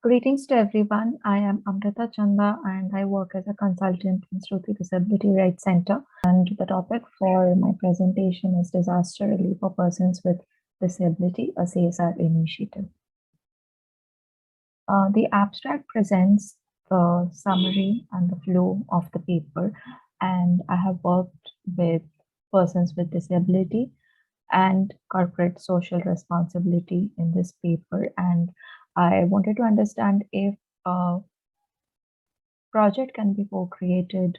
Greetings to everyone. I am Amrita Chanda and I work as a consultant in Sruti Disability Rights Center. And the topic for my presentation is Disaster Relief for Persons with Disability, a CSR initiative. The abstract presents the summary and the flow of the paper, and I have worked with persons with disability and corporate social responsibility in this paper. And I wanted to understand if a project can be co-created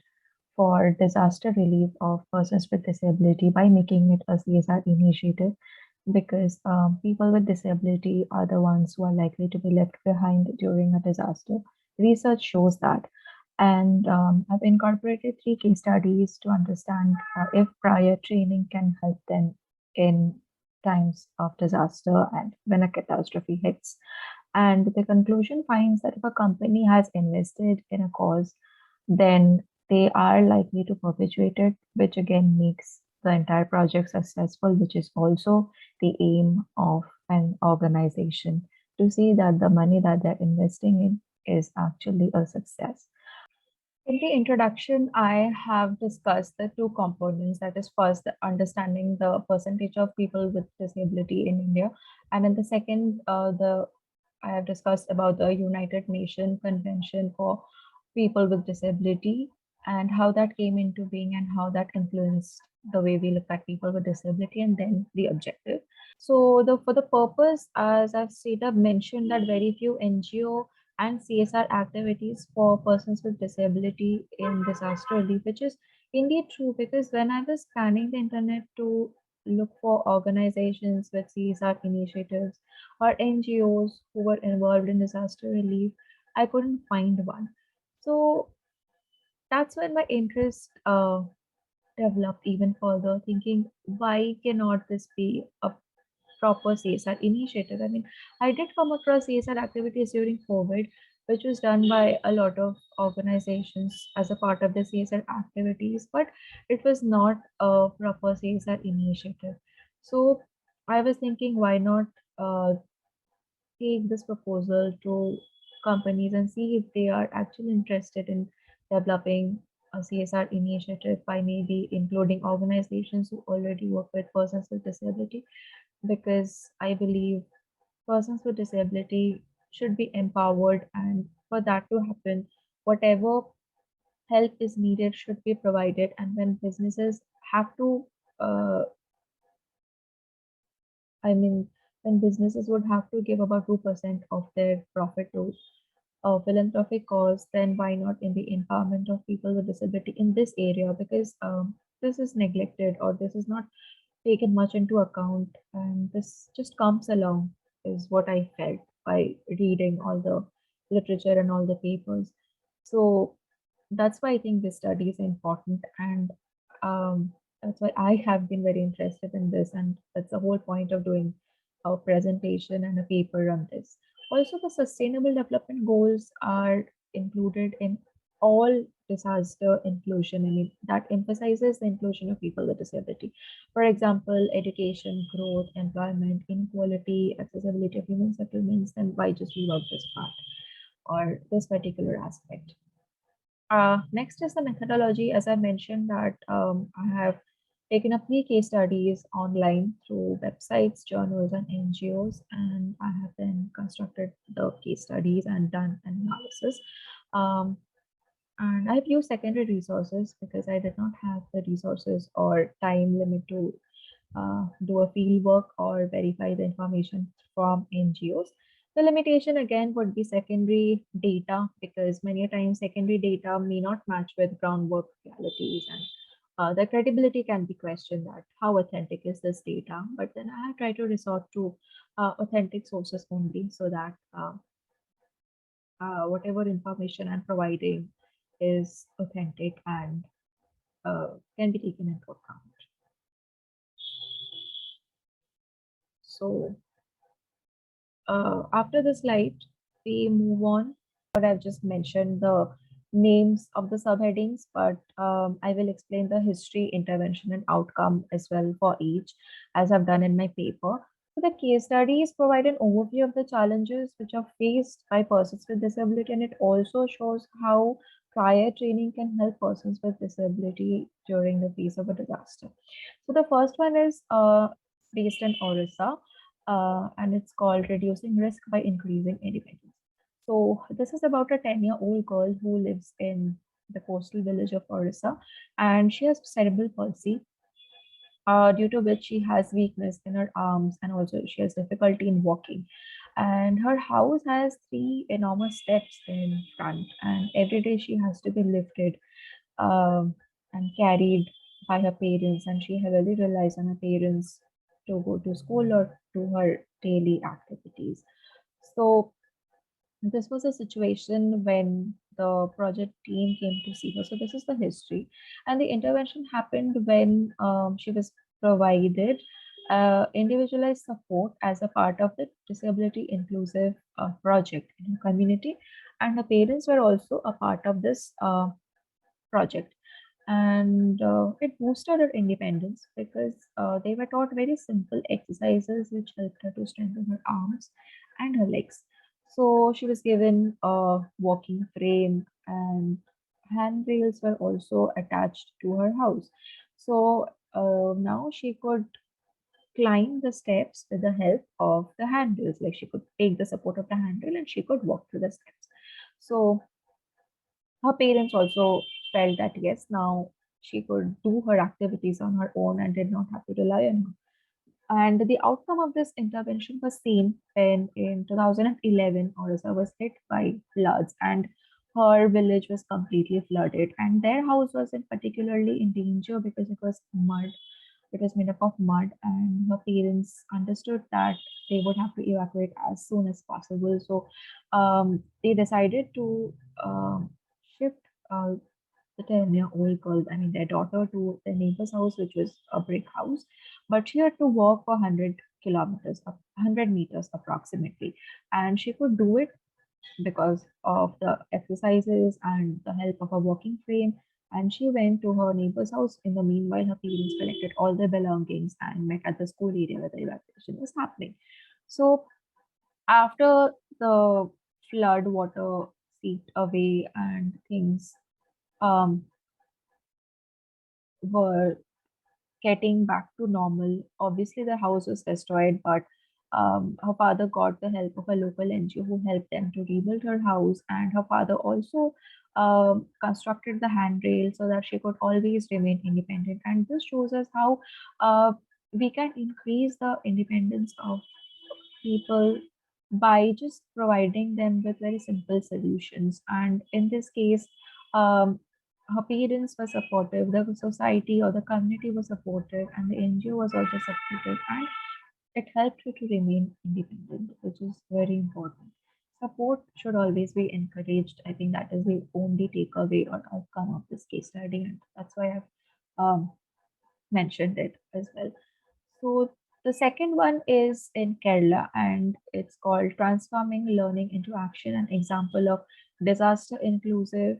for disaster relief of persons with disability by making it a CSR initiative, because people with disability are the ones who are likely to be left behind during a disaster. Research shows that. And I've incorporated 3 case studies to understand if prior training can help them in times of disaster and when a catastrophe hits. And the conclusion finds that if a company has invested in a cause, then they are likely to perpetuate it, which again makes the entire project successful, which is also the aim of an organization, to see that the money that they're investing in is actually a success. In the introduction, I have discussed the 2 components. That is, first, understanding the percentage of people with disability in India, and in the second, the I have discussed about the United Nations Convention for People with Disability and how that came into being and how that influenced the way we look at people with disability, and then the objective. So for the purpose, as I've stated, I've mentioned that very few NGO and CSR activities for persons with disability in disaster relief, which is indeed true, because when I was scanning the internet to look for organizations with CSR initiatives or NGOs who were involved in disaster relief, I couldn't find one. So that's when my interest developed even further, thinking, why cannot this be a proper CSR initiative? I mean, I did come across CSR activities during COVID, which was done by a lot of organizations as a part of the CSR activities, but it was not a proper CSR initiative. So I was thinking, why not uh, take this proposal to companies and see if they are actually interested in developing a CSR initiative by maybe including organizations who already work with persons with disability, because I believe persons with disability should be empowered, and for that to happen, whatever help is needed should be provided. And when businesses have to, uh, I mean, when businesses would have to give about 2% of their profit to a philanthropic cause, then why not in the empowerment of people with disability in this area? Because this is neglected, or this is not taken much into account, and this just comes along, is what I felt by reading all the literature and all the papers. So that's why I think this study is important, and that's why I have been very interested in this, and that's the whole point of doing a presentation and a paper on this. Also, the sustainable development goals are included in all disaster inclusion. I mean, that emphasizes the inclusion of people with disability. For example, education, growth, employment, inequality, accessibility of human settlements. Then why just leave out this part or this particular aspect? Next is the methodology. As I mentioned that I have taken up 3 case studies online through websites, journals, and NGOs, and I have then constructed the case studies and done an analysis. Um, and I've used secondary resources because I did not have the resources or time limit to do a field work or verify the information from NGOs. The limitation again would be secondary data, because many times secondary data may not match with groundwork realities, and the credibility can be questioned that how authentic is this data. But then I have tried to resort to authentic sources only, so that whatever information I'm providing is authentic and can be taken into account. So after the slide, we move on. What I've just mentioned the names of the subheadings, but I will explain the history, intervention, and outcome as well for each, as I've done in my paper. So the case studies provide an overview of the challenges which are faced by persons with disability, and it also shows how prior training can help persons with disability during the face of a disaster. So the first one is based in Orissa, and it's called Reducing Risk by Increasing Independence. So this is about a 10-year-old girl who lives in the coastal village of Orissa, and she has cerebral palsy, due to which she has weakness in her arms and also she has difficulty in walking. And her house has three enormous steps in front, and every day she has to be lifted and carried by her parents, and she heavily relies on her parents to go to school or to her daily activities. So this was a situation when the project team came to see her. So this is the history, and the intervention happened when she was provided individualized support as a part of the disability inclusive project in the community, and her parents were also a part of this project. And it boosted her independence because they were taught very simple exercises which helped her to strengthen her arms and her legs. So she was given a walking frame, and handrails were also attached to her house. So now she could climb the steps with the help of the handrails. Like she could take the support of the handrail and she could walk through the steps. So her parents also felt that yes, now she could do her activities on her own and did not have to rely on her. And the outcome of this intervention was seen when in 2011, Orissa was hit by floods and her village was completely flooded. And their house was in particularly in danger because it was mud. It was made up of mud, and her parents understood that they would have to evacuate as soon as possible. So they decided to shift uh, the 10-year-old girl, I mean, their daughter, to the neighbor's house, which was a brick house. But she had to walk for 100 kilometers, 100 meters approximately. And she could do it because of the exercises and the help of a walking frame. And she went to her neighbor's house. In the meanwhile, her parents collected all their belongings and met at the school area where the evacuation was happening. So after the flood water seeped away and things um, were getting back to normal. Obviously, the house was destroyed, but her father got the help of a local NGO who helped them to rebuild her house. And her father also constructed the handrail so that she could always remain independent. And this shows us how we can increase the independence of people by just providing them with very simple solutions. And in this case, um, her parents were supportive, the society or the community was supportive, and the NGO was also supportive, and it helped her to remain independent, which is very important. Support should always be encouraged. I think that is the only takeaway or outcome of this case study, and that's why I've mentioned it as well. So the second one is in Kerala, and it's called Transforming Learning into Action, an example of disaster inclusive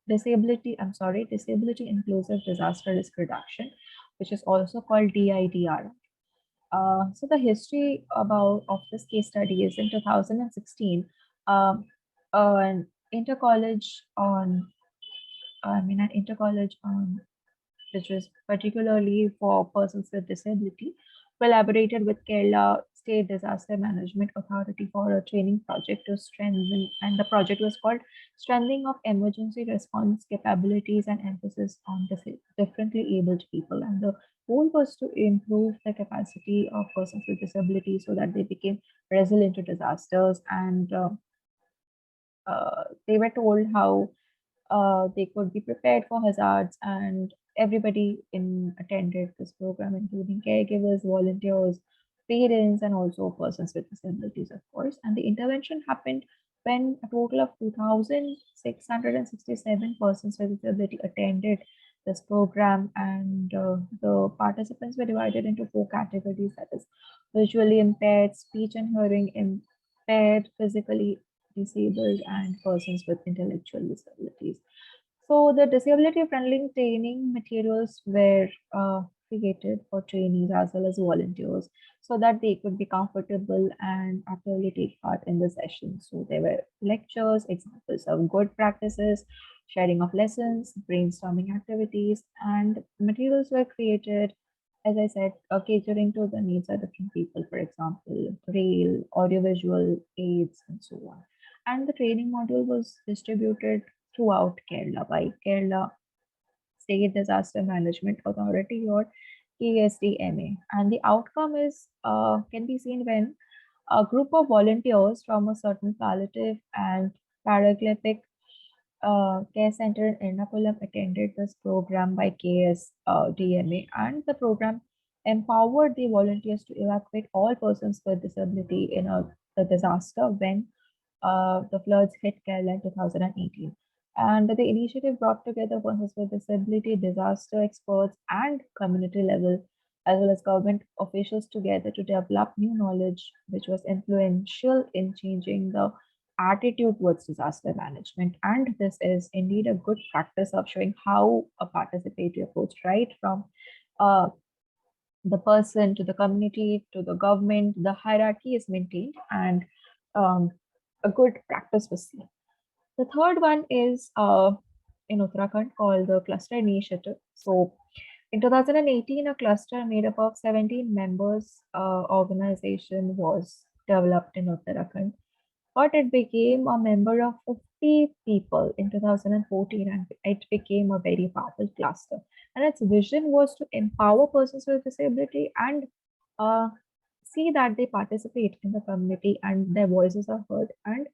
disability inclusive disaster risk reduction, which is also called DIDR. So the history about of this case study is in 2016, um, an intercollege on an intercollege on which was particularly for persons with disability, collaborated with Kerala State Disaster Management Authority for a training project to strengthen, and the project was called Strengthening of Emergency Response Capabilities and Emphasis on Differently Abled People. And the goal was to improve the capacity of persons with disabilities so that they became resilient to disasters. And they were told how they could be prepared for hazards, and everybody in attended this program, including caregivers, volunteers, parents, and also persons with disabilities, of course. And the intervention happened when a total of 2,667 persons with disability attended this program, and the participants were divided into four categories, that is visually impaired, speech and hearing impaired, physically disabled, and persons with intellectual disabilities. So the disability friendly training materials were created for trainees as well as volunteers so that they could be comfortable and actively take part in the session. So there were lectures, examples of good practices, sharing of lessons, brainstorming activities, and materials were created, as I said, catering to the needs of different people, for example, braille, audiovisual aids, and so on. And the training module was distributed throughout Kerala by Kerala State Disaster Management Authority, or KSDMA. And the outcome is can be seen when a group of volunteers from a certain palliative and paraglyphic care center in Ernakulam attended this program by KSDMA, and the program empowered the volunteers to evacuate all persons with disability in the disaster when the floods hit Kerala in 2018. And the initiative brought together persons with disability, disaster experts, and community level, as well as government officials together to develop new knowledge, which was influential in changing the attitude towards disaster management. And this is indeed a good practice of showing how a participatory approach, right from uh, the person to the community to the government, the hierarchy is maintained, and um, a good practice was seen. The third one is in Uttarakhand called the Cluster Initiative. So in 2018, a cluster made up of 17 members organization was developed in Uttarakhand, but it became a member of 50 people in 2014, and it became a very powerful cluster. And its vision was to empower persons with disability and uh, see that they participate in the community and their voices are heard. And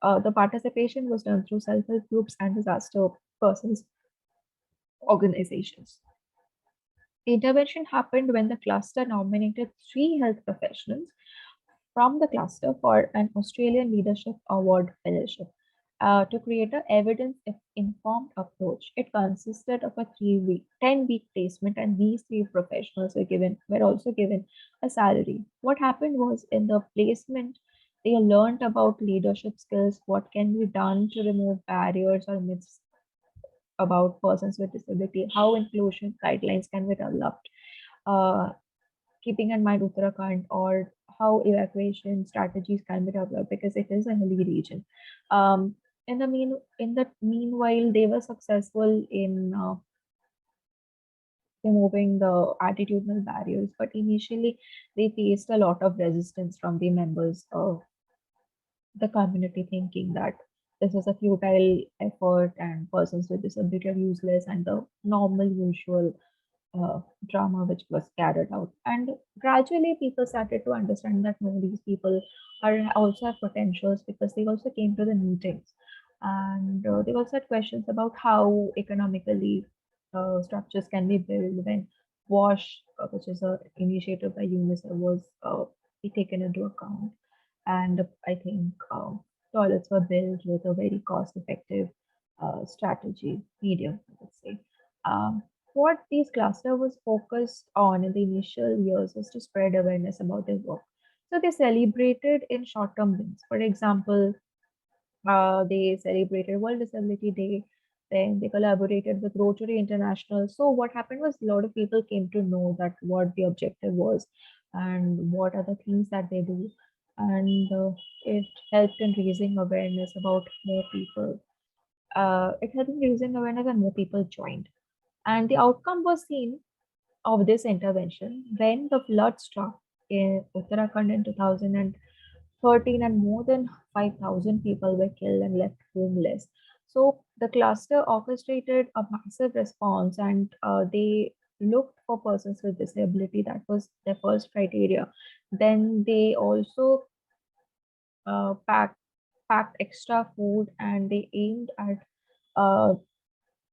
the participation was done through self-help groups and disaster persons organizations. The intervention happened when the cluster nominated 3 health professionals from the cluster for an Australian Leadership Award fellowship to create an evidence-informed approach. It consisted of a 3-week, 10-week placement, and these 3 professionals were also given a salary. What happened was in the placement, they learned about leadership skills, what can be done to remove barriers or myths about persons with disability, how inclusion guidelines can be developed, uh, keeping in mind Uttarakhand, or how evacuation strategies can be developed because it is a hilly region. In the meanwhile, they were successful in removing the attitudinal barriers, but initially they faced a lot of resistance from the members of the community, thinking that this is a futile effort and persons with disability are useless, and the normal usual uh, drama which was carried out. And gradually, people started to understand that no, these people are also have potentials because they also came to the meetings, and they also had questions about how economically structures can be built when WASH, which is a initiative by UNICEF, was be taken into account. And I think toilets were built with a very cost-effective strategy medium, I would say. What these cluster was focused on in the initial years was to spread awareness about their work. So they celebrated in short-term wins. For example, they celebrated World Disability Day. Then they collaborated with Rotary International. So what happened was a lot of people came to know that what the objective was and what are the things that they do, and it helped in raising awareness about more people. It helped in raising awareness and more people joined. And the outcome was seen of this intervention when the flood struck in Uttarakhand in 2013, and more than 5,000 people were killed and left homeless. So the cluster orchestrated a massive response, and they looked for persons with disability. That was their first criteria. Then they also packed extra food, and they aimed at uh,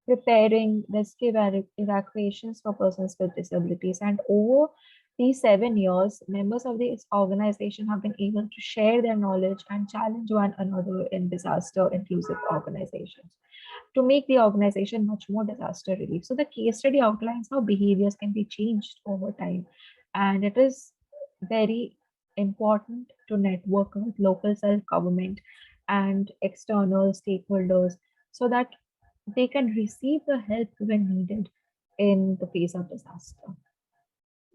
preparing rescue evacuations for persons with disabilities. And over these 7 years, members of this organization have been able to share their knowledge and challenge one another in disaster inclusive organizations to make the organization much more disaster relief. So the case study outlines how behaviors can be changed over time. And it is very important to network with local self-government and external stakeholders so that they can receive the help when needed in the face of disaster.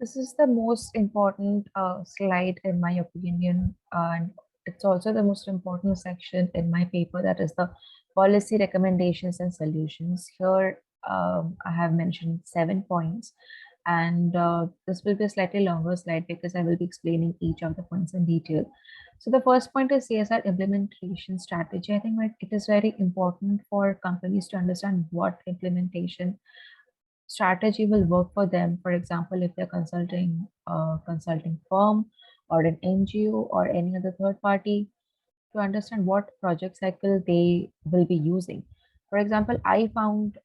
This is the most important slide in my opinion, and it's also the most important section in my paper, that is the policy recommendations and solutions. Here, I have mentioned 7 points, and this will be a slightly longer slide because I will be explaining each of the points in detail. So the first point is CSR implementation strategy. I think that it is very important for companies to understand what implementation strategy will work for them. For example, if they're consulting a consulting firm or an NGO or any other third party, to understand what project cycle they will be using. For example, I found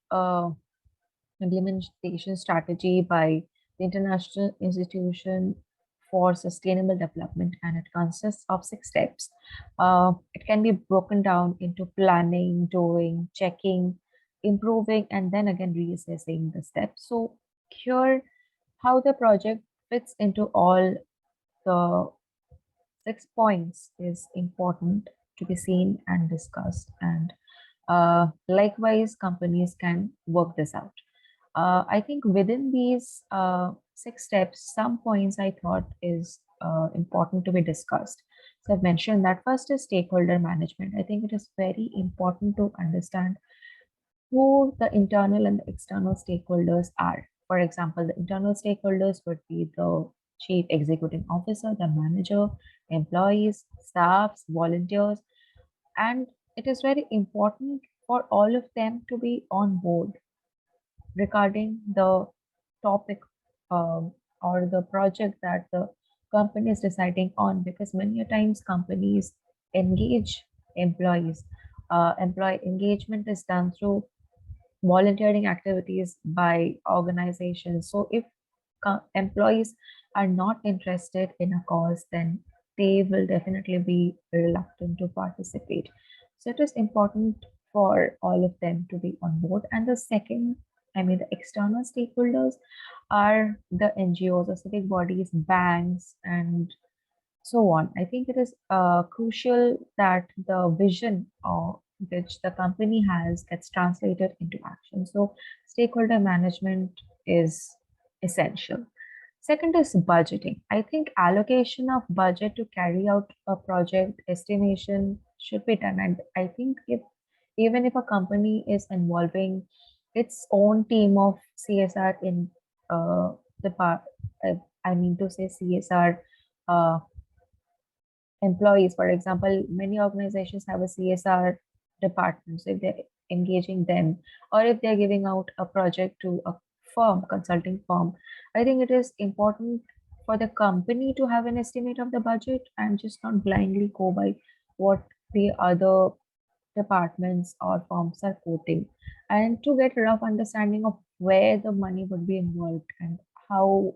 implementation strategy by the International Institution for Sustainable Development, and it consists of 6 steps. It can be broken down into planning, doing, checking, improving, and then again reassessing the steps. So here, how the project fits into all the 6 points is important to be seen and discussed. And likewise, companies can work this out. I think within these 6 steps, some points I thought is important to be discussed. So I've mentioned that first is stakeholder management. I think it is very important to understand who the internal and the external stakeholders are. For example, the internal stakeholders would be the chief executive officer, the manager, employees, staffs, volunteers, and it is very important for all of them to be on board regarding the topic, or the project that the company is deciding on, because many a times companies engage employees. Employee engagement is done through volunteering activities by organizations. So if employees are not interested in a cause, then they will definitely be reluctant to participate. So it is important for all of them to be on board. And the second, I mean, the external stakeholders are the NGOs, the civic bodies, banks, and so on. I think it is crucial that the vision which the company has gets translated into action. So stakeholder management is essential. Second is budgeting. I think allocation of budget to carry out a project estimation should be done. And I think if even if a company is involving its own team of CSR in the part, I mean to say CSR uh, employees. For example, many organizations have a CSR department. So if they're engaging them, or if they're giving out a project to a firm, consulting firm, I think it is important for the company to have an estimate of the budget and just not blindly go by what the other departments or firms are quoting, and to get a rough understanding of where the money would be involved and how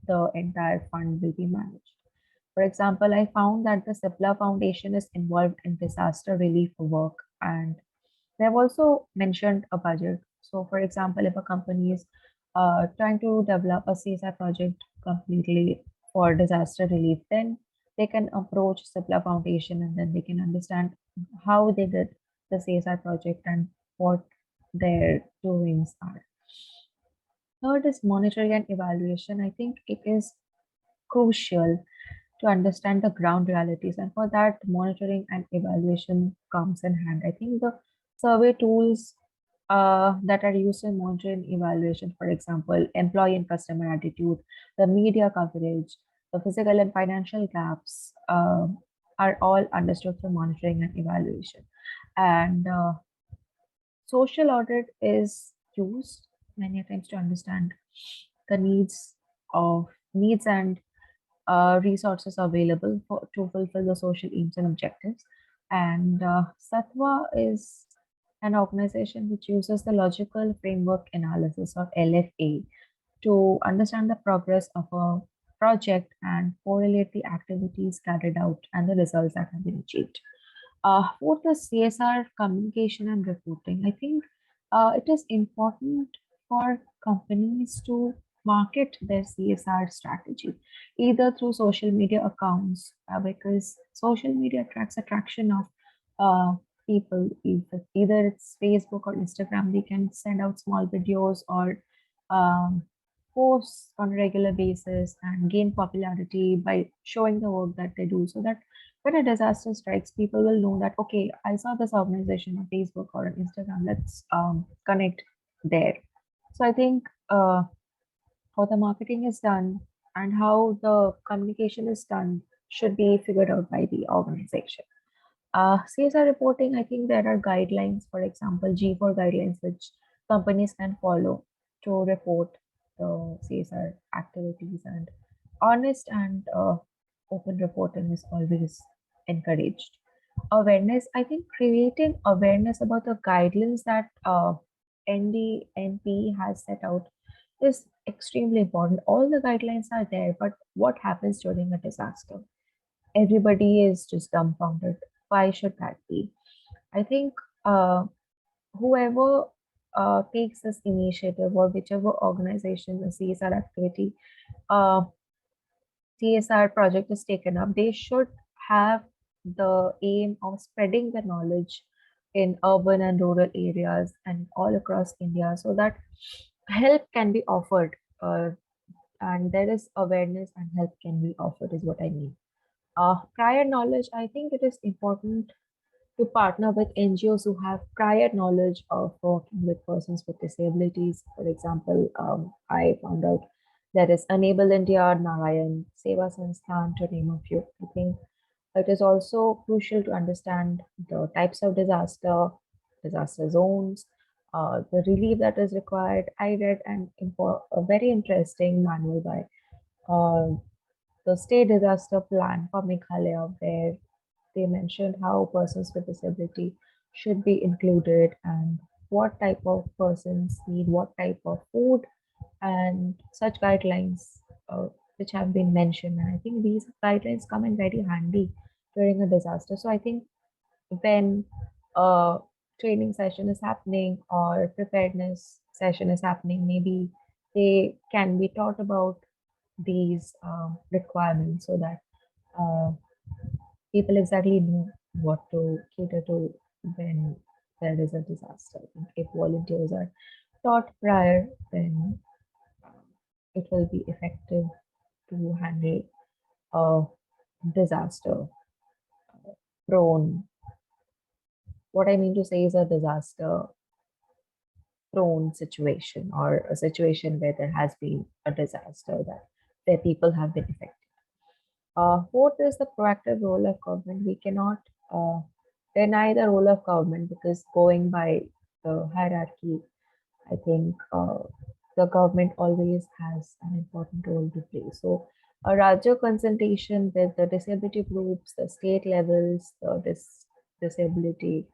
the entire fund will be managed. For example, I found that the Cipla Foundation is involved in disaster relief work, and they have also mentioned a budget. So, for example, if a company is trying to develop a CSR project completely for disaster relief, then they can approach Cipla Foundation and then they can understand how they did the CSR project and what their doings are. Third is monitoring and evaluation. I think it is crucial to understand the ground realities, and for that monitoring and evaluation comes in hand. I think the survey tools that are used in monitoring and evaluation, for example, employee and customer attitude, the media coverage, the physical and financial gaps, are all understood through monitoring and evaluation. And social audit is used many times to understand the needs and resources available to fulfill the social aims and objectives. And SATWA is an organization which uses the logical framework analysis, or LFA, to understand the progress of a project and correlate the activities carried out and the results that have been achieved. Fourth is CSR communication and reporting. I think it is important for companies to market their CSR strategy either through social media accounts, because social media attracts attraction of people. If either it's Facebook or Instagram, they can send out small videos or um, posts on a regular basis and gain popularity by showing the work that they do, so that when a disaster strikes, people will know that, okay, I saw this organization on Facebook or on Instagram, let's connect there. So I think how the marketing is done and how the communication is done should be figured out by the organization. CSR reporting, I think there are guidelines, for example, G4 guidelines, which companies can follow to report the CSR activities, and honest and open reporting is always encouraged. Awareness, I think creating awareness about the guidelines that NDNP has set out is extremely important. All the guidelines are there, but what happens during a disaster? Everybody is just dumbfounded. Why should that be? I think uh, whoever takes this initiative, or whichever organization the CSR activity, uh, CSR project is taken up, they should have the aim of spreading the knowledge in urban and rural areas and all across India, so that help can be offered, and there is awareness and help can be offered, is what I mean. Prior knowledge, I think it is important to partner with NGOs who have prior knowledge of working with persons with disabilities. For example, I found out there is Enable India, Narayan, Seva Sansthan, to name a few. I think it is also crucial to understand the types of disaster zones, the relief that is required. I read a very interesting manual by uh, the state disaster plan for Meghalaya, where they mentioned how persons with disability should be included and what type of persons need what type of food, and such guidelines which have been mentioned. And I think these guidelines come in very handy during a disaster. So I think when a training session is happening or preparedness session is happening, maybe they can be taught about these requirements, so that uh, people exactly know what to cater to when there is a disaster. And if volunteers are taught prior, then it will be effective to handle a disaster prone. What I mean to say is a disaster prone situation, or a situation where there has been a disaster that where people have been affected. Fourth is the proactive role of government. We cannot uh, deny the role of government, because going by the hierarchy, I think the government always has an important role to play. So, a larger consultation with the disability groups, the state levels, the disability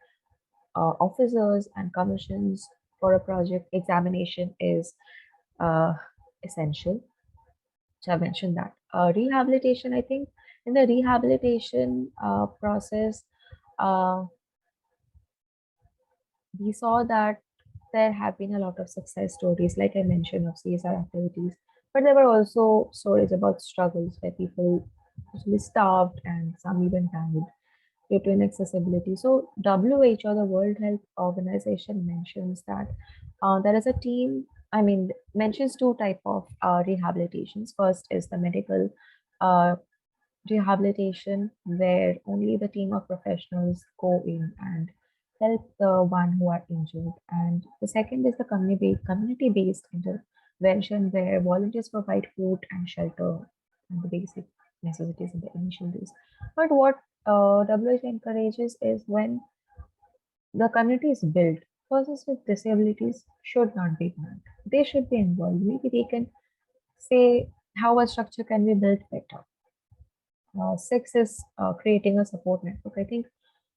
officers and commissions for a project examination is uh, essential. So I mentioned that. Rehabilitation, I think in the rehabilitation process, uh, we saw that there have been a lot of success stories, like I mentioned, of CSR activities, but there were also stories about struggles where people actually starved and some even died due to inaccessibility. So WHO, the World Health Organization, mentions that there is a team, I mean, mentions two type of rehabilitations. First is the medical uh, rehabilitation, where only the team of professionals go in and help the one who are injured. And the second is the community-based intervention, where volunteers provide food and shelter and the basic necessities in the initial days. But what WHO encourages is when the community is built, persons with disabilities should not be ignored. They should be involved. Maybe they can say how a structure can be built better. Six is creating a support network. I think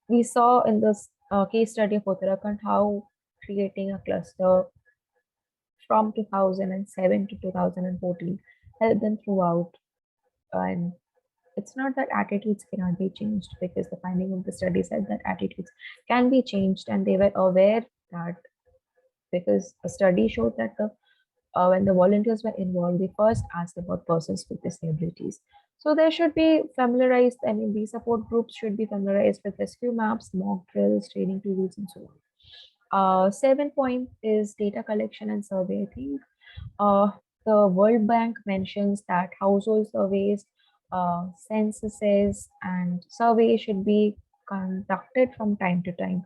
we saw in this case study of Uttarakhand how creating a cluster from 2007 to 2014 helped them throughout. And it's not that attitudes cannot be changed, because the finding of the study said that attitudes can be changed, and they were aware that, because a study showed that when the volunteers were involved, they first asked about persons with disabilities. So there should be familiarized, I mean, these support groups should be familiarized with rescue maps, mock drills, training tools, and so on. 7 point is data collection and survey. I think uh, the World Bank mentions that household surveys, censuses, and surveys should be conducted from time to time,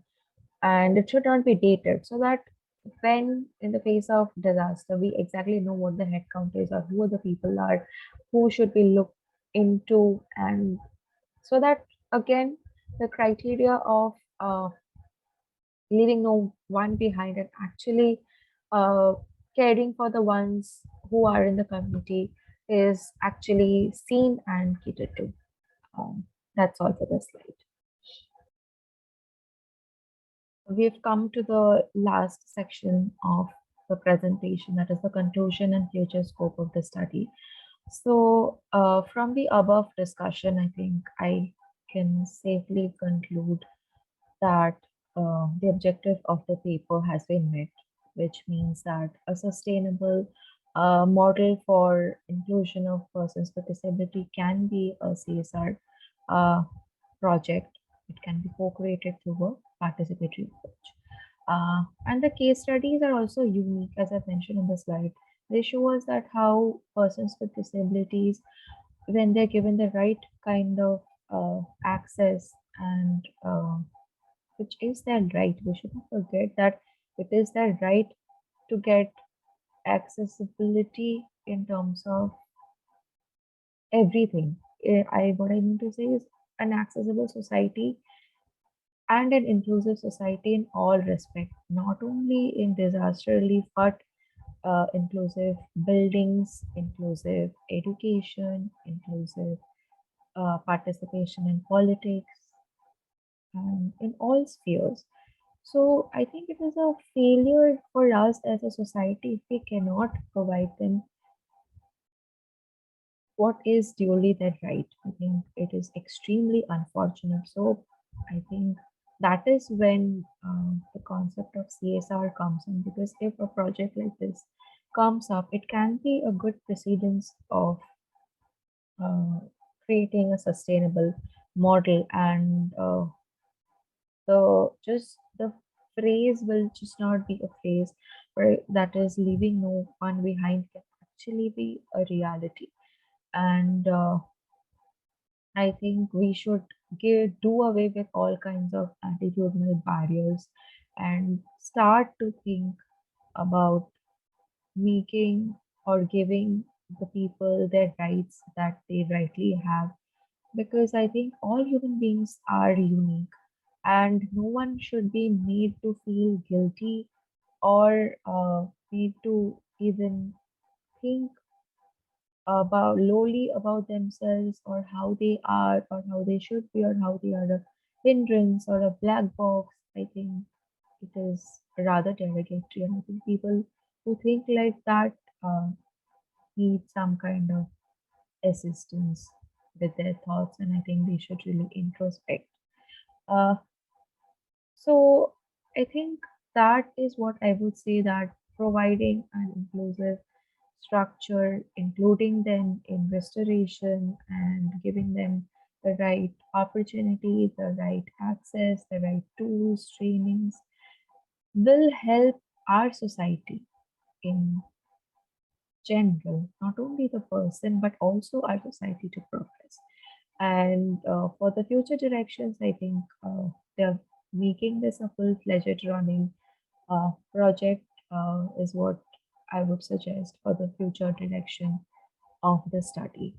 and it should not be dated, so that when in the face of disaster we exactly know what the head count is or who the people are who should be looked into, and so that again the criteria of leaving no one behind and actually uh, caring for the ones who are in the community is actually seen and catered to. That's all for this slide. We've come to the last section of the presentation, that is the conclusion and future scope of the study. So from the above discussion, I think I can safely conclude that the objective of the paper has been met, which means that a sustainable model for inclusion of persons with disability can be a CSR project. It can be co-created through a participatory approach. And the case studies are also unique, as I mentioned in the slide. They show us that how persons with disabilities, when they're given the right kind of access and which is their right. We shouldn't forget that it is their right to get accessibility in terms of everything. What I mean to say is an accessible society and an inclusive society in all respect, not only in disaster relief, but inclusive buildings, inclusive education, inclusive participation in politics, and in all spheres. So I think it is a failure for us as a society if we cannot provide them what is duly their right. I think it is extremely unfortunate. So I think that is when the concept of CSR comes in, because if a project like this comes up, it can be a good precedence of uh, creating a sustainable model, and the phrase will just not be a phrase where that is leaving no one behind, can actually be a reality. And I think we should do away with all kinds of attitudinal barriers and start to think about making or giving the people their rights that they rightly have, because I think all human beings are unique and no one should be made to feel guilty or made to even think about lowly about themselves or how they are or how they should be or how they are a hindrance or a black box. I think it is rather derogatory, and I think people who think like that uh, need some kind of assistance with their thoughts, and I think they should really introspect. Uh, So I think that is what I would say, that providing an inclusive structure, including them in restoration and giving them the right opportunity, the right access, the right tools, trainings will help our society in general, not only the person, but also our society to progress. And for the future directions, I think they're making this a full-fledged running project is what I would suggest for the future direction of the study.